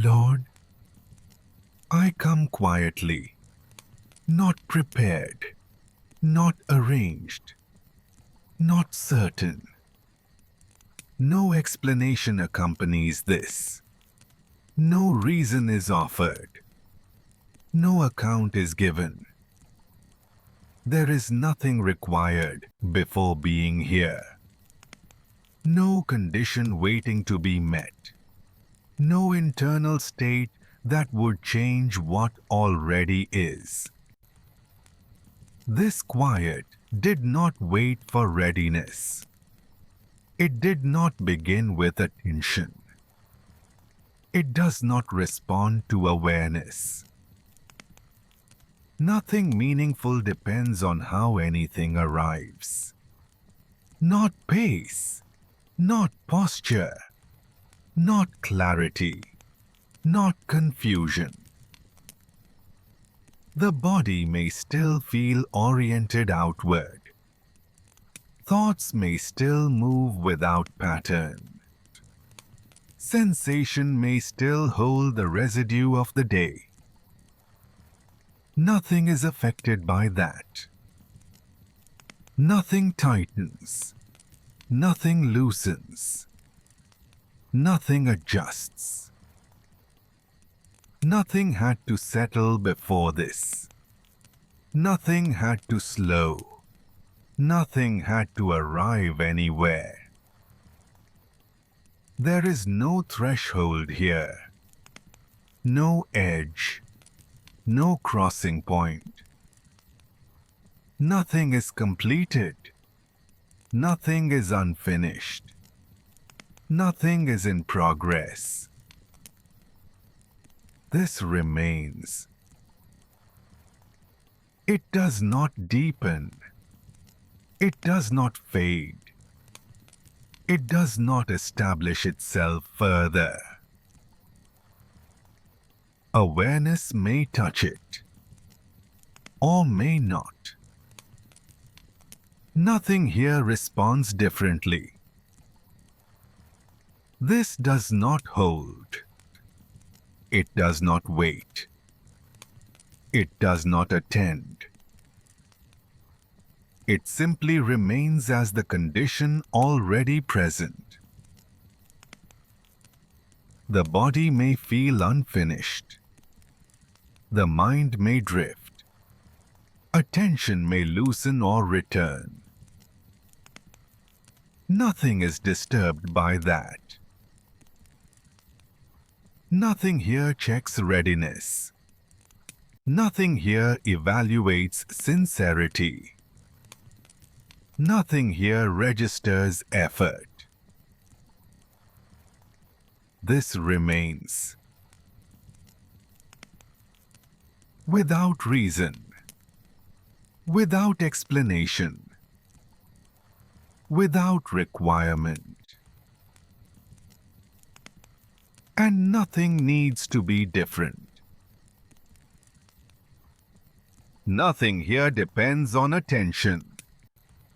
Lord, I come quietly, not prepared, not arranged, not certain. No explanation accompanies this. No reason is offered. No account is given. There is nothing required before being here. No condition waiting to be met. No internal state that would change what already is. This quiet did not wait for readiness. It did not begin with attention. It does not respond to awareness. Nothing meaningful depends on how anything arrives. Not pace, not posture, not clarity, not confusion. The body may still feel oriented outward. Thoughts may still move without pattern. Sensation may still hold the residue of the day. Nothing is affected by that. Nothing tightens. Nothing loosens. Nothing adjusts. Nothing had to settle before this. Nothing had to slow. Nothing had to arrive anywhere. There is no threshold here. No edge. No crossing point. Nothing is completed. Nothing is unfinished. Nothing is in progress. This remains. It does not deepen. It does not fade. It does not establish itself further. Awareness may touch it, or may not. Nothing here responds differently. This does not hold. It does not wait. It does not attend. It simply remains as the condition already present. The body may feel unfinished. The mind may drift. Attention may loosen or return. Nothing is disturbed by that. Nothing here checks readiness. Nothing here evaluates sincerity. Nothing here registers effort. This remains. Without reason. Without explanation. Without requirement. And nothing needs to be different. Nothing here depends on attention.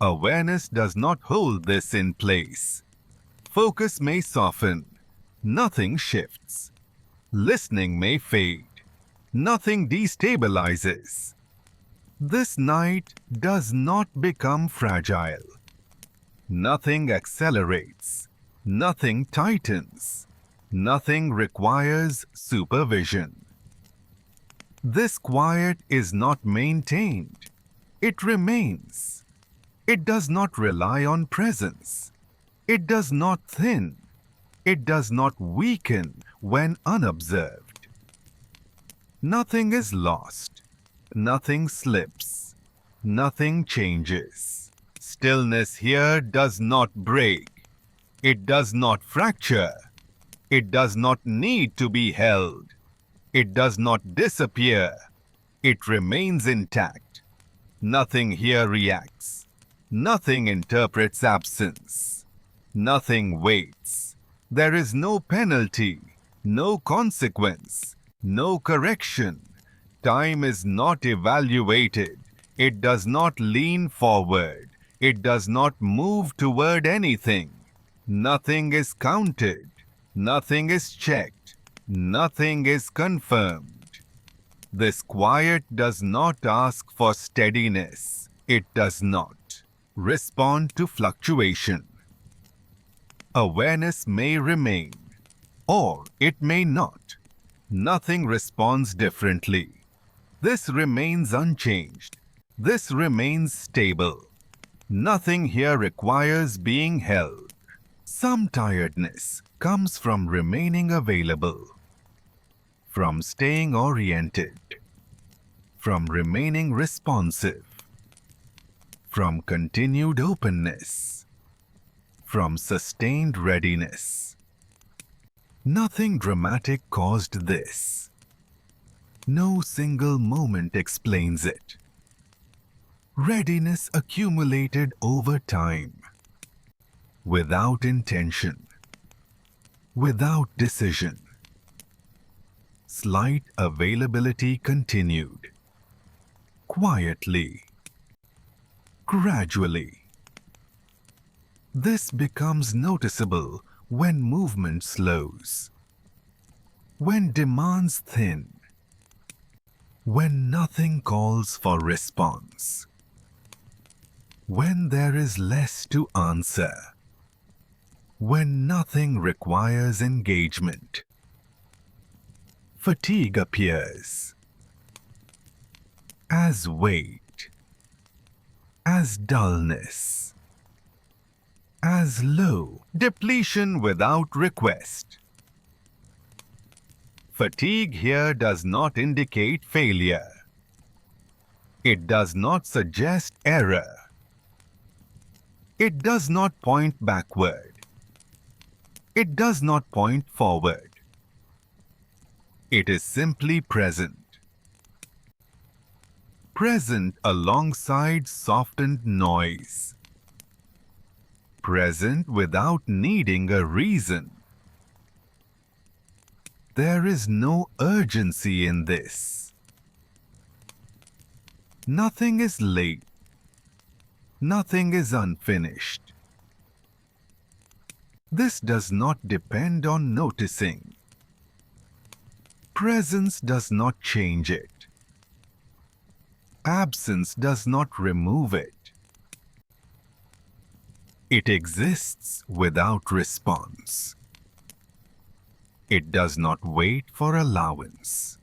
Awareness does not hold this in place. Focus may soften. Nothing shifts. Listening may fade. Nothing destabilizes. This night does not become fragile. Nothing accelerates. Nothing tightens. Nothing requires supervision. This quiet is not maintained. It remains. It does not rely on presence. It does not thin. It does not weaken when unobserved. Nothing is lost. Nothing slips. Nothing changes. Stillness here does not break. It does not fracture. It does not need to be held. It does not disappear. It remains intact. Nothing here reacts. Nothing interprets absence. Nothing waits. There is no penalty, no consequence, no correction. Time is not evaluated. It does not lean forward. It does not move toward anything. Nothing is counted. Nothing is checked. Nothing is confirmed. This quiet does not ask for steadiness. It does not respond to fluctuation. Awareness may remain, or it may not. Nothing responds differently. This remains unchanged. This remains stable. Nothing here requires being held. Some tiredness comes from remaining available, from staying oriented, from remaining responsive, from continued openness, from sustained readiness. Nothing dramatic caused this. No single moment explains it. Readiness accumulated over time, without intention, without decision. Slight availability continued, quietly, gradually. This becomes noticeable when movement slows, when demands thin, when nothing calls for response, when there is less to answer, when nothing requires engagement. Fatigue appears as weight, as dullness, as low depletion without request. Fatigue here does not indicate failure. It does not suggest error. It does not point backward. It does not point forward. It is simply present. Present alongside softened noise. Present without needing a reason. There is no urgency in this. Nothing is late. Nothing is unfinished. This does not depend on noticing. Presence does not change it. Absence does not remove it. It exists without response. It does not wait for allowance.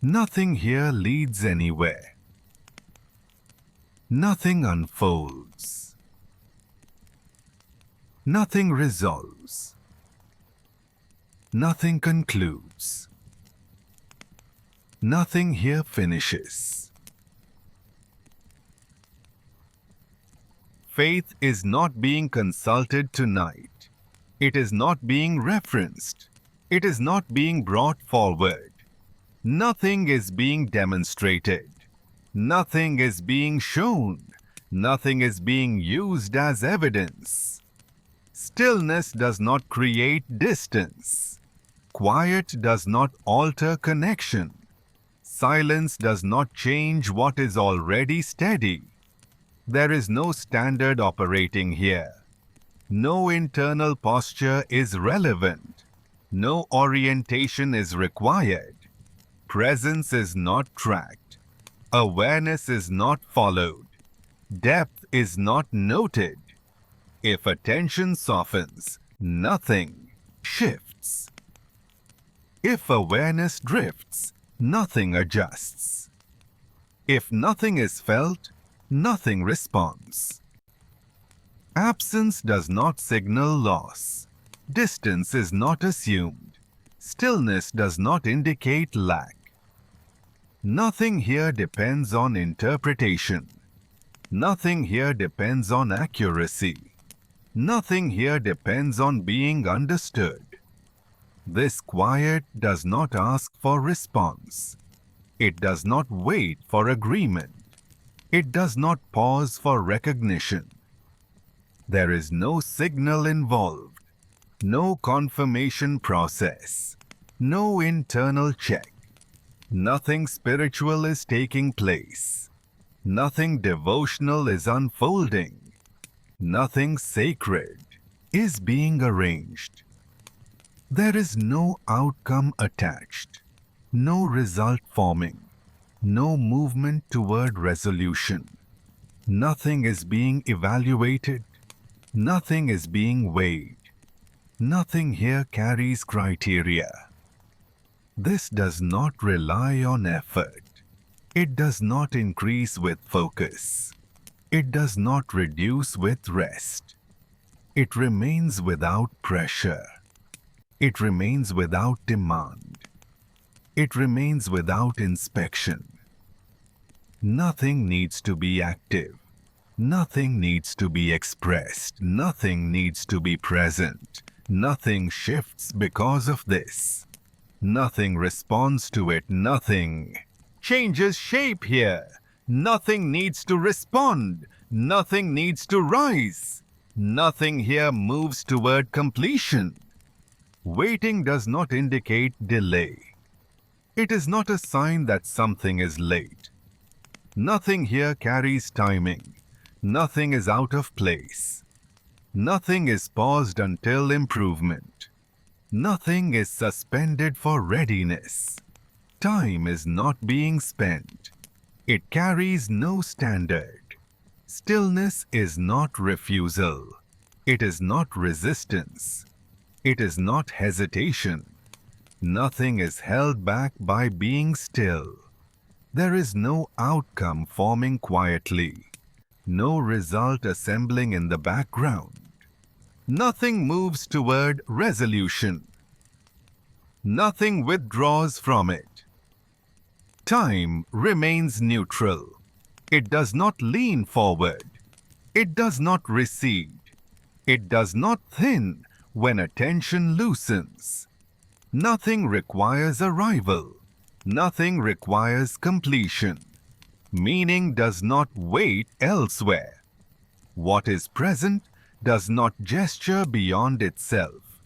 Nothing here leads anywhere. Nothing unfolds. Nothing resolves. Nothing concludes. Nothing here finishes. Faith is not being consulted tonight. It is not being referenced. It is not being brought forward. Nothing is being demonstrated. Nothing is being shown. Nothing is being used as evidence. Stillness does not create distance. Quiet does not alter connection. Silence does not change what is already steady. There is no standard operating here. No internal posture is relevant. No orientation is required. Presence is not tracked. Awareness is not followed. Depth is not noted. If attention softens, nothing shifts. If awareness drifts, nothing adjusts. If nothing is felt, nothing responds. Absence does not signal loss. Distance is not assumed. Stillness does not indicate lack. Nothing here depends on interpretation. Nothing here depends on accuracy. Nothing here depends on being understood. This quiet does not ask for response. It does not wait for agreement. It does not pause for recognition. There is no signal involved, no confirmation process, no internal check. Nothing spiritual is taking place. Nothing devotional is unfolding. Nothing sacred is being arranged. There is no outcome attached, no result forming, no movement toward resolution. Nothing is being evaluated, nothing is being weighed. Nothing here carries criteria. This does not rely on effort. It does not increase with focus. It does not reduce with rest. It remains without pressure. It remains without demand. It remains without inspection. Nothing needs to be active. Nothing needs to be expressed. Nothing needs to be present. Nothing shifts because of this. Nothing responds to it. Nothing changes shape here. Nothing needs to respond. Nothing needs to rise. Nothing here moves toward completion. Waiting does not indicate delay. It is not a sign that something is late. Nothing here carries timing. Nothing is out of place. Nothing is paused until improvement. Nothing is suspended for readiness. Time is not being spent. It carries no standard. Stillness is not refusal. It is not resistance. It is not hesitation. Nothing is held back by being still. There is no outcome forming quietly. No result assembling in the background. Nothing moves toward resolution. Nothing withdraws from it. Time remains neutral. It does not lean forward. It does not recede. It does not thin when attention loosens. Nothing requires arrival. Nothing requires completion. Meaning does not wait elsewhere. What is present does not gesture beyond itself.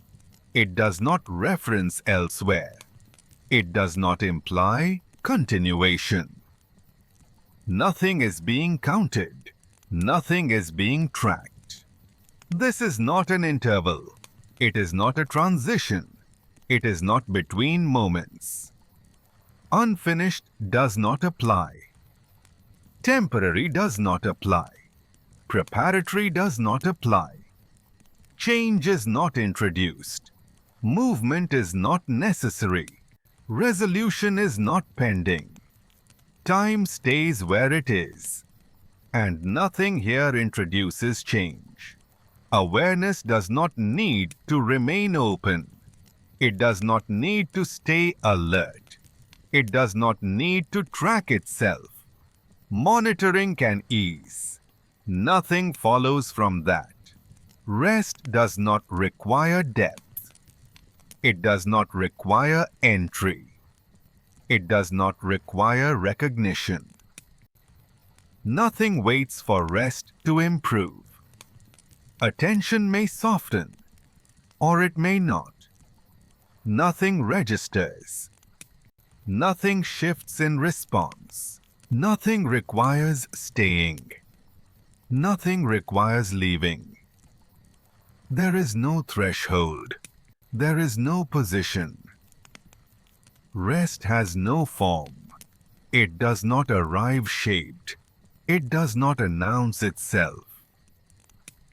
It does not reference elsewhere. It does not imply continuation. Nothing is being counted. Nothing is being tracked. This is not an interval. It is not a transition. It is not between moments. Unfinished does not apply. Temporary does not apply. Preparatory does not apply. Change is not introduced. Movement is not necessary. Resolution is not pending. Time stays where it is. And nothing here introduces change. Awareness does not need to remain open. It does not need to stay alert. It does not need to track itself. Monitoring can ease. Nothing follows from that. Rest does not require depth. It does not require entry. It does not require recognition. Nothing waits for rest to improve. Attention may soften, or it may not. Nothing registers. Nothing shifts in response. Nothing requires staying. Nothing requires leaving. There is no threshold. There is no position. Rest has no form. It does not arrive shaped. It does not announce itself.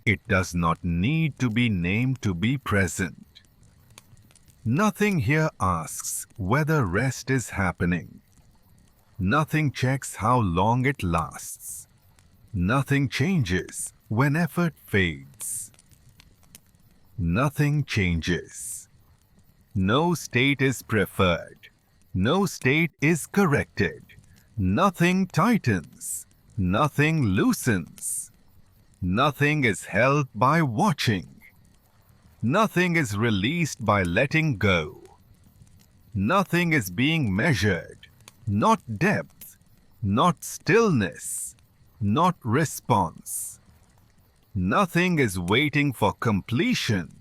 It does not need to be named to be present. Nothing here asks whether rest is happening. Nothing checks how long it lasts. Nothing changes when effort fades. Nothing changes. No state is preferred. No state is corrected. Nothing tightens. Nothing loosens. Nothing is held by watching. Nothing is released by letting go. Nothing is being measured. Not depth, not stillness, not response. Nothing is waiting for completion.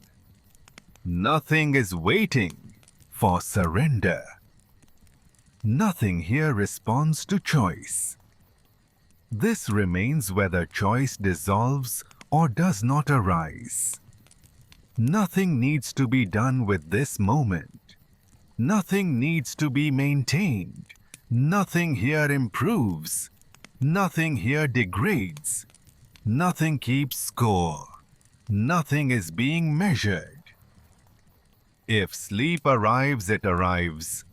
Nothing is waiting for surrender. Nothing here responds to choice. This remains whether choice dissolves or does not arise. Nothing needs to be done with this moment. Nothing needs to be maintained. Nothing here improves. Nothing here degrades. Nothing keeps score. Nothing is being measured. If sleep arrives, it arrives.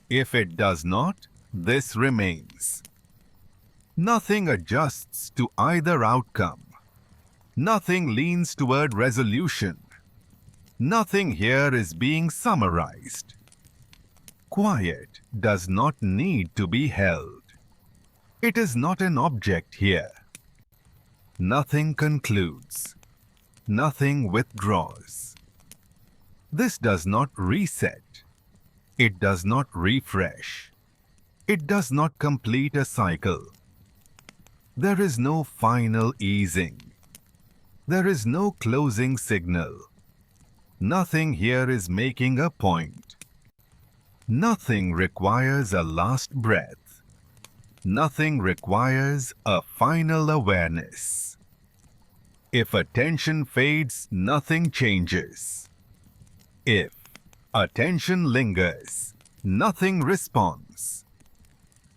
If it does not, this remains. Nothing adjusts to either outcome. Nothing leans toward resolution. Nothing here is being summarized. Quiet does not need to be held. It is not an object here. Nothing concludes. Nothing withdraws. This does not reset. It does not refresh. It does not complete a cycle. There is no final easing. There is no closing signal. Nothing here is making a point. Nothing requires a last breath. Nothing requires a final awareness. If attention fades, nothing changes. If attention lingers, nothing responds.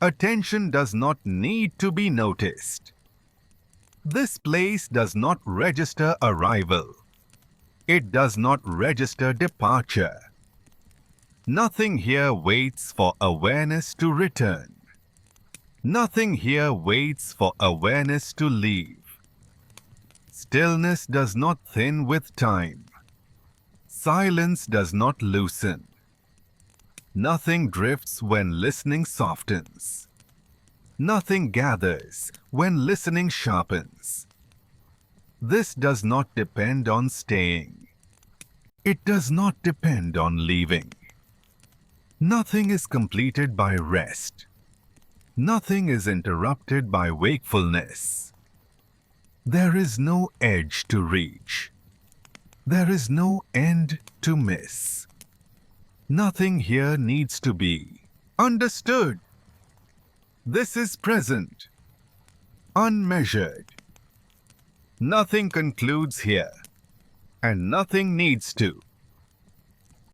Attention does not need to be noticed. This place does not register arrival. It does not register departure. Nothing here waits for awareness to return. Nothing here waits for awareness to leave. Stillness does not thin with time. Silence does not loosen. Nothing drifts when listening softens. Nothing gathers when listening sharpens. This does not depend on staying. It does not depend on leaving. Nothing is completed by rest. Nothing is interrupted by wakefulness. There is no edge to reach. There is no end to miss. Nothing here needs to be understood. This is present, unmeasured. Nothing concludes here, and nothing needs to.